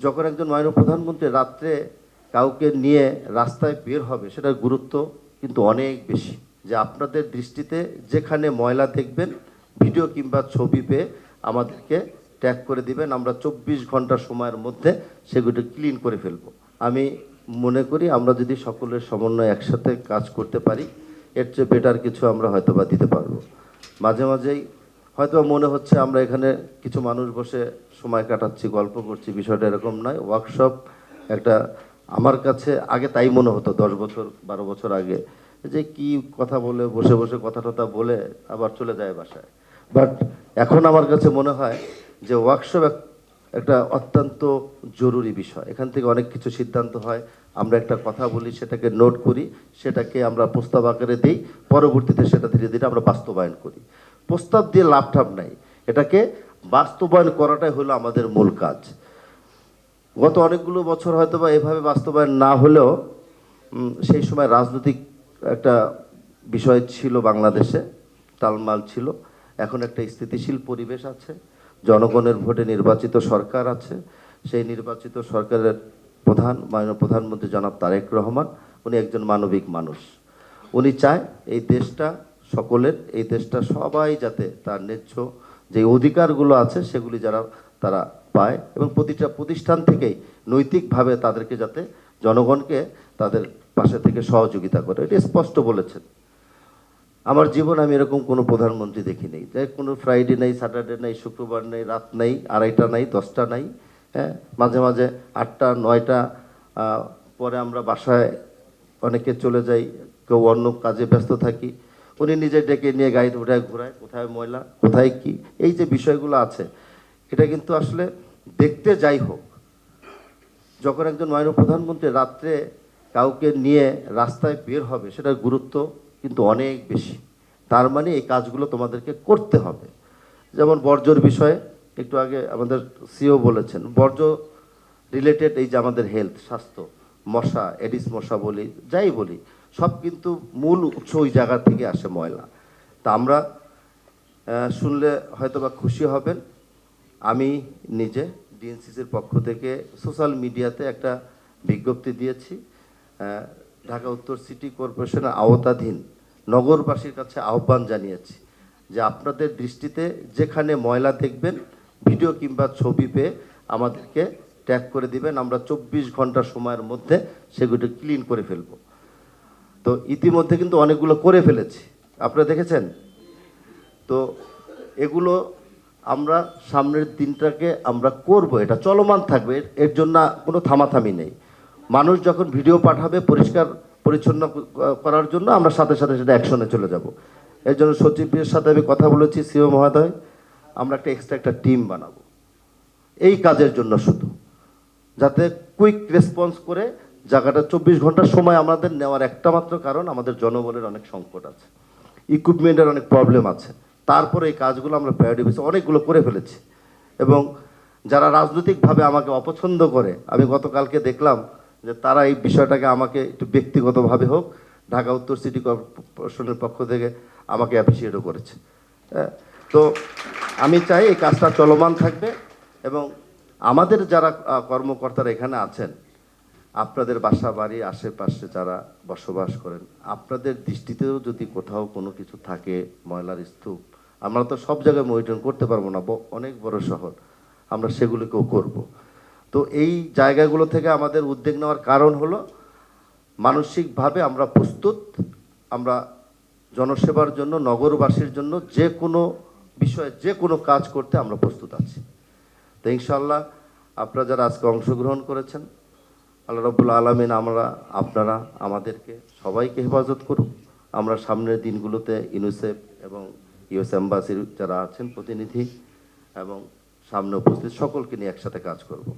যখন একজন মাননীয় প্রধানমন্ত্রী রাত্রে কাউকে নিয়ে রাস্তায় বের হবে, সেটার গুরুত্ব কিন্তু অনেক বেশি। যে আপনাদের দৃষ্টিতে যেখানে ময়লা দেখবেন, ভিডিও কিংবা ছবি পেয়ে আমাদেরকে ট্যাগ করে দিবেন, আমরা 24 ঘন্টা সময়ের মধ্যে সেগুলো ক্লিন করে ফেলব। আমি মনে করি আমরা যদি সকলের সমন্বয় একসাথে কাজ করতে পারি, এর চেয়ে বেটার কিছু আমরা হয়তোবা দিতে পারবো। মাঝে মাঝেই হয়তো মনে হচ্ছে আমরা এখানে কিছু মানুষ বসে সময় কাটাচ্ছি, গল্প করছি, বিষয়টা এরকম নয়। ওয়ার্কশপ একটা, আমার কাছে আগে তাই মনে হতো 10 বছর 12 বছর আগে, যে কি কথা বলে বসে বসে কথা টথা বলে আবার চলে যায় বাসায়। বাট এখন আমার কাছে মনে হয় যে ওয়ার্কশপ একটা অত্যন্ত জরুরি বিষয়। এখান থেকে অনেক কিছু সিদ্ধান্ত হয়, আমরা একটা কথা বলি, সেটাকে নোট করি, সেটাকে আমরা প্রস্তাব আকারে দিই, পরবর্তীতে সেটা ধীরে ধীরে আমরা বাস্তবায়ন করি। প্রস্তাব দিয়ে লাভ ঠাপ নাই, এটাকে বাস্তবায়ন করাটাই হলো আমাদের মূল কাজ। গত অনেকগুলো বছর হয়তো বা এভাবে বাস্তবায়ন না হলেও সেই সময় রাজনৈতিক একটা বিষয় ছিল বাংলাদেশে, টালমাল ছিল। এখন একটা স্থিতিশীল পরিবেশ আছে, জনগণের ভোটে নির্বাচিত সরকার আছে। সেই নির্বাচিত সরকারের প্রধান মাননীয় প্রধানমন্ত্রী জনাব তারেক রহমান, উনি একজন মানবিক মানুষ। উনি চায় এই দেশটা সকলের, এই দেশটা সবাই যাতে তার ন্যায্য যে অধিকারগুলো আছে সেগুলি যারা তারা পায়, এবং প্রতিটা প্রতিষ্ঠান থেকেই নৈতিকভাবে তাদেরকে যাতে জনগণকে তাদের পাশে থেকে সহযোগিতা করে, এটা স্পষ্ট বলেছেন। আমার জীবন আমি এরকম কোনো প্রধানমন্ত্রী দেখিনি যে কোনো ফ্রাইডে নেই, স্যাটারডে নেই, শুক্রবার নেই, রাত নেই, 2:30 নাই, 10টা নাই, হ্যাঁ, মাঝে মাঝে 8টা 9টা পরে আমরা বাসায় অনেকে চলে যাই, কেউ অন্য কাজে ব্যস্ত থাকি। উনি নিজে ডেকে নিয়ে গাড়িতে উঠায় ঘোরায়, কোথায় ময়লা, কোথায় কি, এই যে বিষয়গুলো আছে, এটা কিন্তু আসলে দেখতে যাই হোক, যখন একজন মাননীয় প্রধানমন্ত্রী রাত্রে কাউকে নিয়ে রাস্তায় বের হবে, সেটার গুরুত্ব কিন্তু অনেক বেশি। তার মানে এই কাজগুলো তোমাদেরকে করতে হবে। যেমন বর্জ্যর বিষয়ে একটু আগে আমাদের সিও বলেছেন, বর্জ্য রিলেটেড এই যে আমাদের হেলথ, স্বাস্থ্য, মশা, এডিস মশা বলি, যাই বলি, সব কিন্তু মূল উৎস ওই জায়গা থেকে আসে, ময়লা। তা আমরা শুনলে হয়তো বা খুশি হবেন, আমি নিজে ডিএনসিসির পক্ষ থেকে সোশ্যাল মিডিয়াতে একটা বিজ্ঞপ্তি দিয়েছি। ঢাকা উত্তর সিটি কর্পোরেশনের আওতাধীন নগরবাসীর কাছে আহ্বান জানিয়েছি যে আপনাদের দৃষ্টিতে যেখানে ময়লা দেখবেন, ভিডিও কিংবা ছবি পেয়ে আমাদেরকে ট্যাগ করে দিবেন, আমরা 24 ঘন্টা সময়ের মধ্যে সেগুলো ক্লিন করে ফেলব। তো ইতিমধ্যে কিন্তু অনেকগুলো করে ফেলেছি, আপনারা দেখেছেন। তো এগুলো আমরা সামনের দিনটাকে আমরা করব, এটা চলমান থাকবে, এর জন্য কোনো থামাথামি নেই। মানুষ যখন ভিডিও পাঠাবে পরিষ্কার পরিচ্ছন্ন করার জন্য, আমরা সাথে সাথে সেটা অ্যাকশনে চলে যাব। এর জন্য সচিবের সাথে আমি কথা বলেছি, সিও মহোদয়, আমরা একটা এক্সট্রা একটা টিম বানাবো এই কাজের জন্য, শুধু যাতে কুইক রেসপন্স করে জায়গাটা 24 ঘন্টা সময় আমাদের নেওয়ার একটা মাত্র কারণ, আমাদের জনবলের অনেক সংকট আছে, ইকুইপমেন্টের অনেক প্রবলেম আছে। তারপরে এই কাজগুলো আমরা প্রায়োরিটি বেসে অনেকগুলো করে ফেলেছি। এবং যারা রাজনৈতিকভাবে আমাকে অপছন্দ করে, আমি গতকালকে দেখলাম যে তারা এই বিষয়টাকে আমাকে একটু ব্যক্তিগতভাবে হোক, ঢাকা উত্তর সিটি কর্পোরেশনের পক্ষ থেকে আমাকে অ্যাপ্রিসিয়েটও করেছে। তো আমি চাই এই কাজটা চলমান থাকবে, এবং আমাদের যারা কর্মকর্তারা এখানে আছেন, আপনাদের বাসা বাড়ি আশেপাশে যারা বসবাস করেন, আপনাদের দৃষ্টিতেও যদি কোথাও কোনো কিছু থাকে, ময়লার স্তূপ, আমরা তো সব জায়গায় মনিটরিং করতে পারবো না, অনেক বড় শহর, আমরা সেগুলিকেও করব। তো এই জায়গাগুলো থেকে আমাদের উদ্যোগ নেওয়ার কারণ হলো মানসিকভাবে আমরা প্রস্তুত, আমরা জনসেবার জন্য, নগরবাসীর জন্য যে কোনো বিষয়ে যে কোনো কাজ করতে আমরা প্রস্তুত আছি। তো ইনশাল্লাহ আপনারা যারা আজকে অংশগ্রহণ করেছেন, আল্লাহ রাব্বুল আলামিন আপনারা আমাদেরকে সবাইকে হেফাজত করুন। আমরা সামনের দিনগুলোতে ইউনিসেফ এবং ইউএস এম্বাসির যারা আছেন প্রতিনিধি এবং সামনে উপস্থিত সকলকে নিয়ে একসাথে কাজ করব।